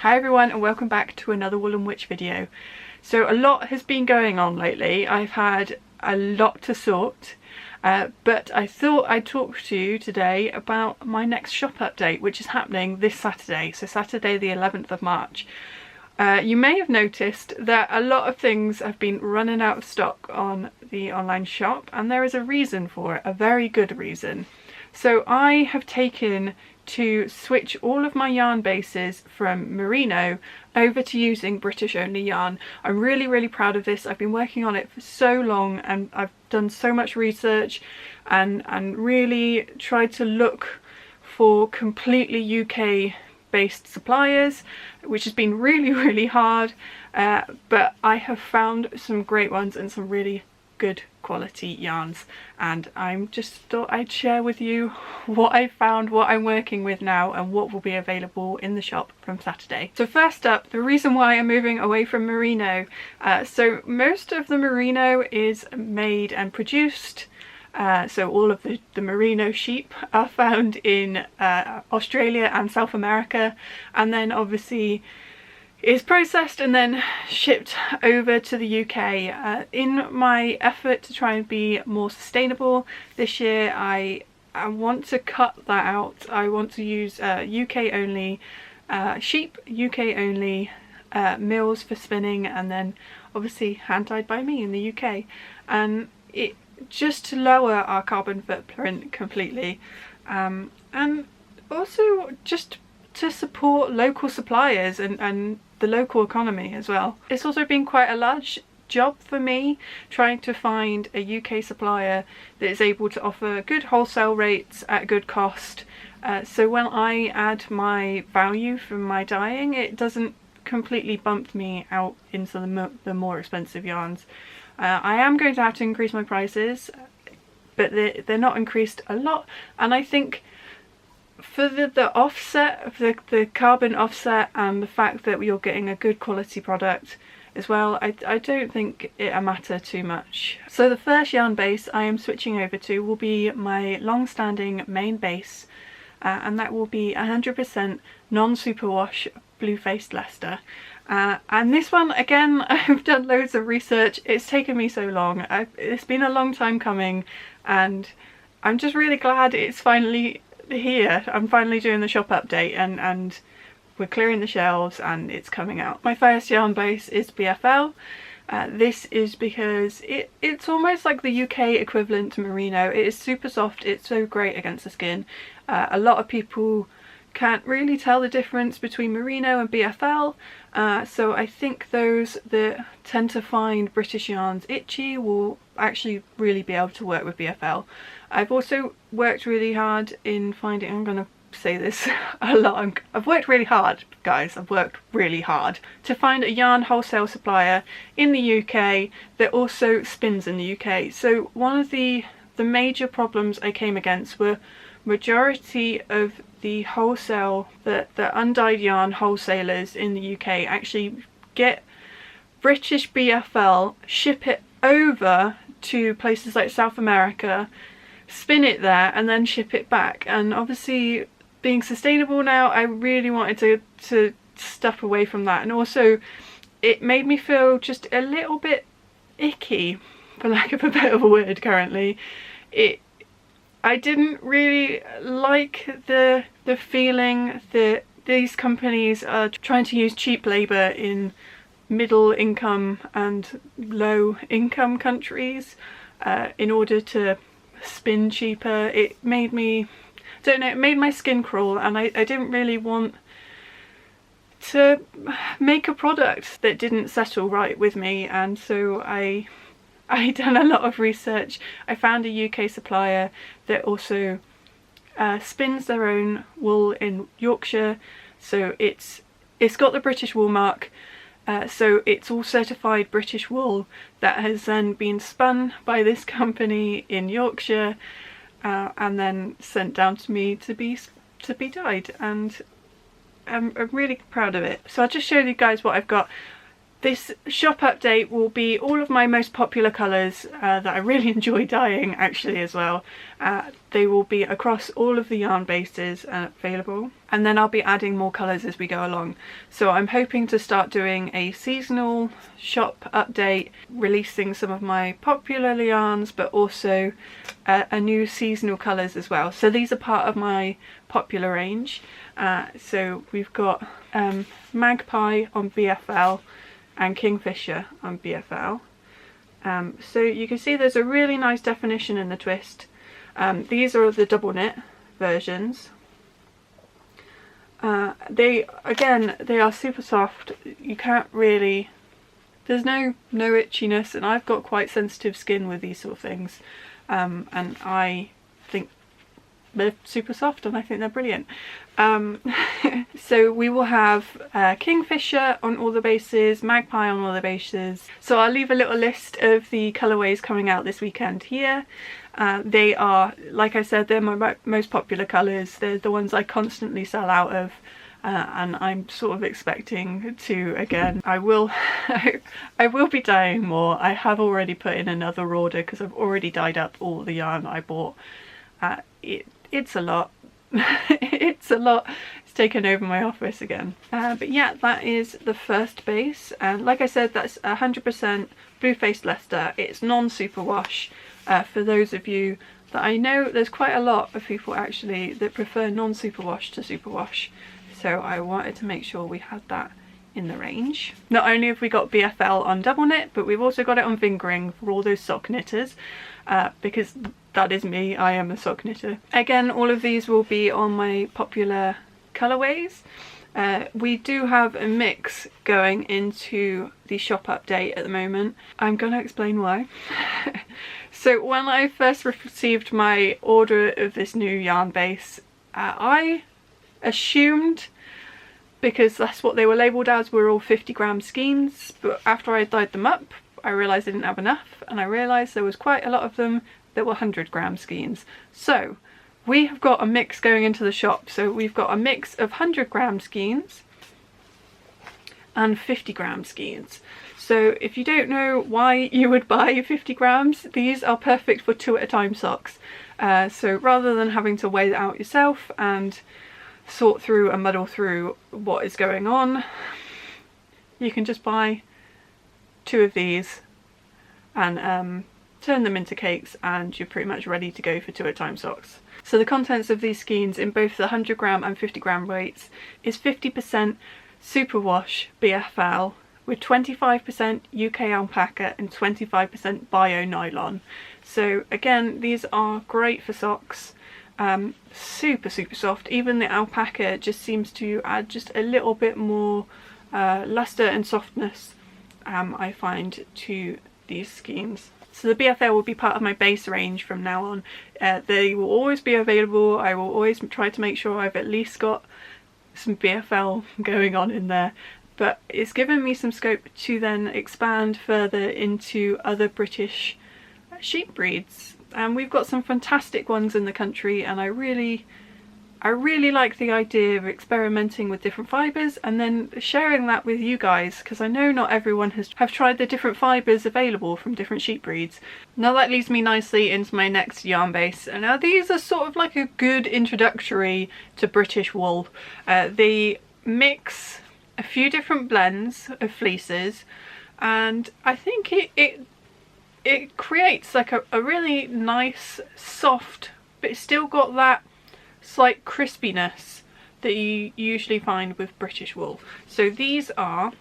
Hi everyone and welcome back to another Woollen Wytch video. So a lot has been going on lately. I've had a lot to sort, but I thought I'd talk to you today about my next shop update, which is happening this Saturday, so Saturday the 11th of March. You may have noticed that a lot of things have been running out of stock on the online shop, and there is a reason for it, a very good reason. So I have taken to switch all of my yarn bases from Merino over to using British only yarn. I'm really proud of this. I've been working on it for so long and I've done so much research and really tried to look for completely UK based suppliers, which has been really hard, but I have found some great ones and some really good quality yarns, and I just thought I'd share with you what I found, what I'm working with now, and what will be available in the shop from Saturday. So first up, the reason why I'm moving away from Merino. So most of the Merino is made and produced, so all of the Merino sheep are found in Australia and South America, and then obviously is processed and then shipped over to the UK. In my effort to try and be more sustainable this year, I want to cut that out. I want to use UK only sheep, UK only mills for spinning, and then obviously hand dyed by me in the UK, and it just to lower our carbon footprint completely, and also just to support local suppliers and the local economy as well. It's also been quite a large job for me trying to find a UK supplier that is able to offer good wholesale rates at good cost, so when I add my value from my dyeing, it doesn't completely bump me out into the more expensive yarns. I am going to have to increase my prices, but they're not increased a lot, and I think for the offset of the carbon offset and the fact that you're getting a good quality product as well, I don't think it'll matter too much. So the first yarn base I am switching over to will be my long-standing main base, and that will be 100% non-superwash blue-faced Leicester. And this one, again, I've done loads of research. It's taken me so long. It's been a long time coming, and I'm just really glad it's finally here. I'm finally doing the shop update and we're clearing the shelves and it's coming out. My first yarn base is BFL. This is because it's almost like the UK equivalent to Merino. It is super soft, it's so great against the skin. A lot of people can't really tell the difference between Merino and BFL, so I think those that tend to find British yarns itchy will actually really be able to work with BFL. I've also worked really hard in finding, I'm going to say this a lot, I've worked really hard, guys, I've worked really hard to find a yarn wholesale supplier in the UK that also spins in the UK. So one of the major problems I came against were majority of the wholesale, the undyed yarn wholesalers in the UK actually get British BFL, ship it over to places like South America, spin it there and then ship it back. And obviously being sustainable now, I really wanted to step away from that, and also it made me feel just a little bit icky, for lack of a better word. Currently I didn't really like the feeling that these companies are trying to use cheap labour in middle income and low income countries in order to spin cheaper. It made me, don't know, it made my skin crawl, and I didn't really want to make a product that didn't settle right with me, and so I done a lot of research. I found a UK supplier that also spins their own wool in Yorkshire, so it's got the British wool mark, so it's all certified British wool that has then been spun by this company in Yorkshire and then sent down to me to be dyed, and I'm really proud of it. So I'll just show you guys what I've got. This shop update will be all of my most popular colours that I really enjoy dyeing actually as well. They will be across all of the yarn bases available, and then I'll be adding more colours as we go along. So I'm hoping to start doing a seasonal shop update, releasing some of my popular yarns, but also a new seasonal colours as well. So these are part of my popular range. So we've got Magpie on BFL and Kingfisher on BFL. So you can see there's a really nice definition in the twist. These are the double knit versions. They are super soft. You can't really, there's no itchiness, and I've got quite sensitive skin with these sort of things, and I think they're super soft and I think they're brilliant. So we will have Kingfisher on all the bases, Magpie on all the bases. So I'll leave a little list of the colourways coming out this weekend here. They are, like I said, they're my most popular colours. They're the ones I constantly sell out of, and I'm sort of expecting to again. I will be dyeing more. I have already put in another order because I've already dyed up all the yarn I bought. It's a lot. It's a lot. It's taken over my office again. But yeah, that is the first base, and like I said, that's 100% Blue Faced Leicester. It's non-superwash. For those of you that I know, there's quite a lot of people actually that prefer non-superwash to superwash, so I wanted to make sure we had that in the range. Not only have we got BFL on double knit, but we've also got it on fingering for all those sock knitters, because that is me, I am a sock knitter. Again, all of these will be on my popular colourways. We do have a mix going into the shop update at the moment. I'm gonna explain why. So when I first received my order of this new yarn base, I assumed, because that's what they were labelled as, were all 50-gram skeins, but after I dyed them up I realised I didn't have enough, and I realised there was quite a lot of them that were 100-gram skeins. So we have got a mix going into the shop. So we've got a mix of 100-gram skeins and 50-gram skeins. So if you don't know why you would buy 50 grams, these are perfect for 2 at a time socks. So rather than having to weigh that out yourself and sort through and muddle through what is going on, you can just buy 2 of these and turn them into cakes, and you're pretty much ready to go for 2 at a time socks. So the contents of these skeins in both the 100-gram and 50-gram weights is 50% superwash BFL with 25% UK alpaca and 25% bio nylon. So again, these are great for socks. Super soft. Even the alpaca just seems to add just a little bit more luster and softness, I find, to these skeins. So the BFL will be part of my base range from now on. They will always be available. I will always try to make sure I've at least got some BFL going on in there, but it's given me some scope to then expand further into other British sheep breeds, and we've got some fantastic ones in the country, and I really like the idea of experimenting with different fibres and then sharing that with you guys, because I know not everyone have tried the different fibres available from different sheep breeds. Now that leads me nicely into my next yarn base, and now these are sort of like a good introductory to British wool. They mix a few different blends of fleeces, and I think it creates like a really nice, soft, but it's still got that slight crispiness that you usually find with British wool. So these are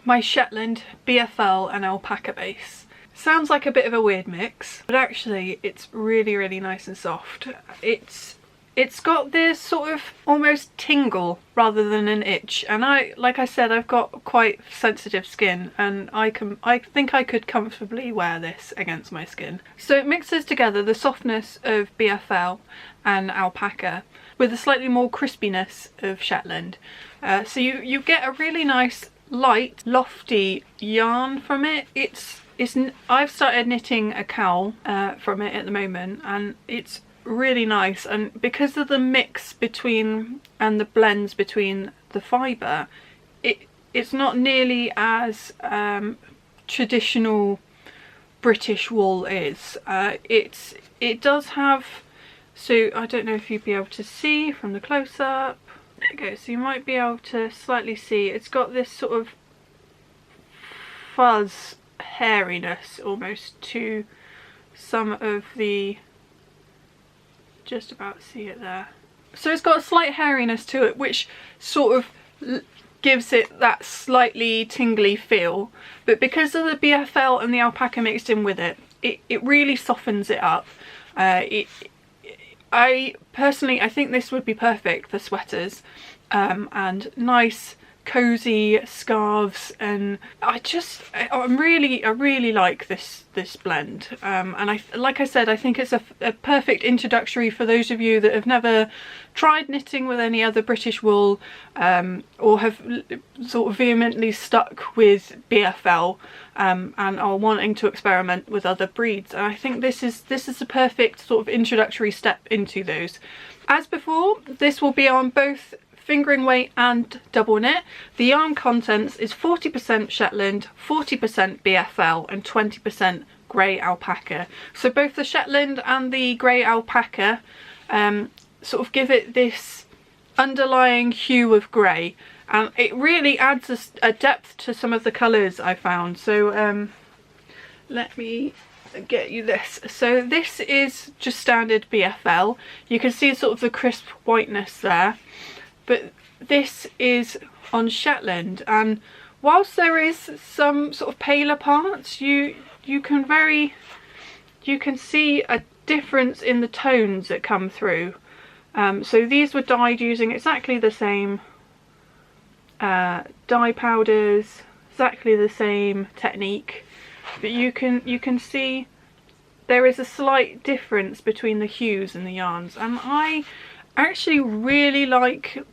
my Shetland, BFL and alpaca base. Sounds like a bit of a weird mix, but actually it's really nice and soft. It's got this sort of almost tingle rather than an itch, and like I said, I've got quite sensitive skin, and I think I could comfortably wear this against my skin. So it mixes together the softness of BFL and alpaca with a slightly more crispiness of Shetland. So you get a really nice light, lofty yarn from it. I've started knitting a cowl from it at the moment, and it's really nice, and because of the mix between and the blends between the fibre, it's not nearly as traditional British wool is. It does have, so I don't know if you'd be able to see from the close-up. There you go, so you might be able to slightly see it's got this sort of fuzz hairiness almost to some of the, just about see it there. So it's got a slight hairiness to it, which sort of gives it that slightly tingly feel, but because of the BFL and the alpaca mixed in with it, it really softens it up. I personally, I think this would be perfect for sweaters and nice cozy scarves, and I really like this blend, and like I said, I think it's a perfect introductory for those of you that have never tried knitting with any other British wool, or have sort of vehemently stuck with BFL, and are wanting to experiment with other breeds. And I think this is the perfect sort of introductory step into those. As before, this will be on both fingering weight and double knit. The yarn contents is 40% Shetland, 40% BFL and 20% grey alpaca. So both the Shetland and the grey alpaca sort of give it this underlying hue of grey, and it really adds a depth to some of the colours I found. So let me get you this. So this is just standard BFL. You can see sort of the crisp whiteness there. But this is on Shetland, and whilst there is some sort of paler parts, you can see a difference in the tones that come through. So these were dyed using exactly the same dye powders, exactly the same technique, but you can see there is a slight difference between the hues in the yarns, and I actually really like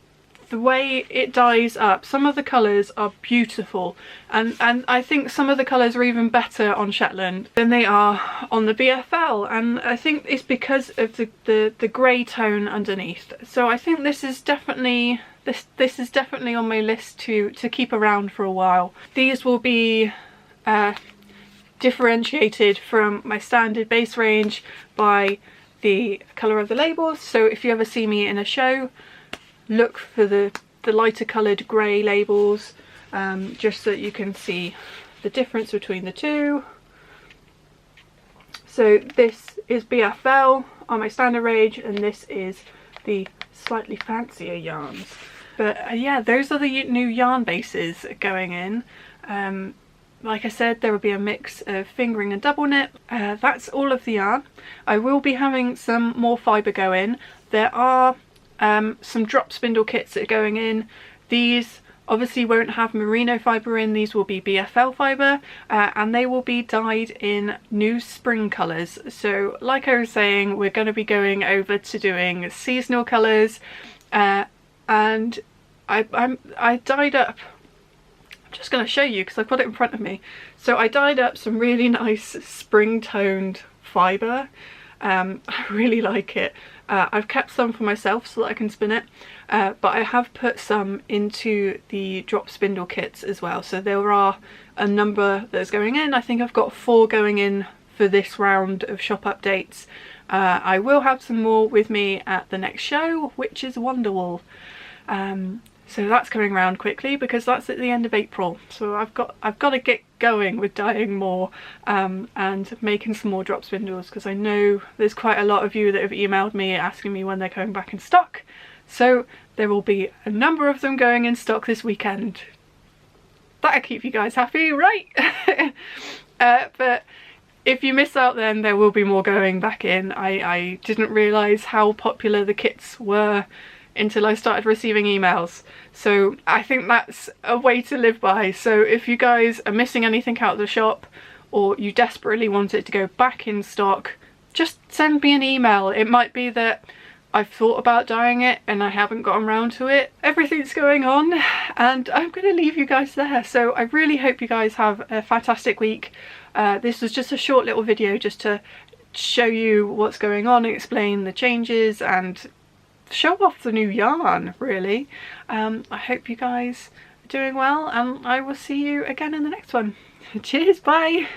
the way it dyes up. Some of the colours are beautiful, and I think some of the colours are even better on Shetland than they are on the BFL, and I think it's because of the grey tone underneath. So I think this is definitely on my list to keep around for a while. These will be differentiated from my standard base range by the colour of the labels. So if you ever see me in a show, look for the lighter coloured grey labels, just so that you can see the difference between the two. So this is BFL on my standard range, and this is the slightly fancier yarns. But yeah, those are the new yarn bases going in. Like I said, there will be a mix of fingering and double knit. That's all of the yarn. I will be having some more fibre go in. There are some drop spindle kits that are going in. These obviously won't have merino fibre in, these will be BFL fibre, and they will be dyed in new spring colours. So like I was saying, we're going to be going over to doing seasonal colours, and I dyed up, I'm just going to show you because I've got it in front of me. So I dyed up some really nice spring toned fibre. I really like it. I've kept some for myself so that I can spin it, but I have put some into the drop spindle kits as well. So there are a number that's going in. I think I've got 4 going in for this round of shop updates. I will have some more with me at the next show, which is Wonderwool. So that's coming around quickly because that's at the end of April. So I've got to get going with dyeing more and making some more drop spindles, because I know there's quite a lot of you that have emailed me asking me when they're coming back in stock. So there will be a number of them going in stock this weekend. That'll keep you guys happy, right? But if you miss out, then there will be more going back in. I didn't realise how popular the kits were until I started receiving emails. So I think that's a way to live by. So if you guys are missing anything out of the shop, or you desperately want it to go back in stock, just send me an email. It might be that I've thought about dyeing it and I haven't gotten around to it. Everything's going on and I'm going to leave you guys there. So I really hope you guys have a fantastic week. This was just a short little video just to show you what's going on, explain the changes and show off the new yarn, really. I hope you guys doing well, and I will see you again in the next one. Cheers, bye!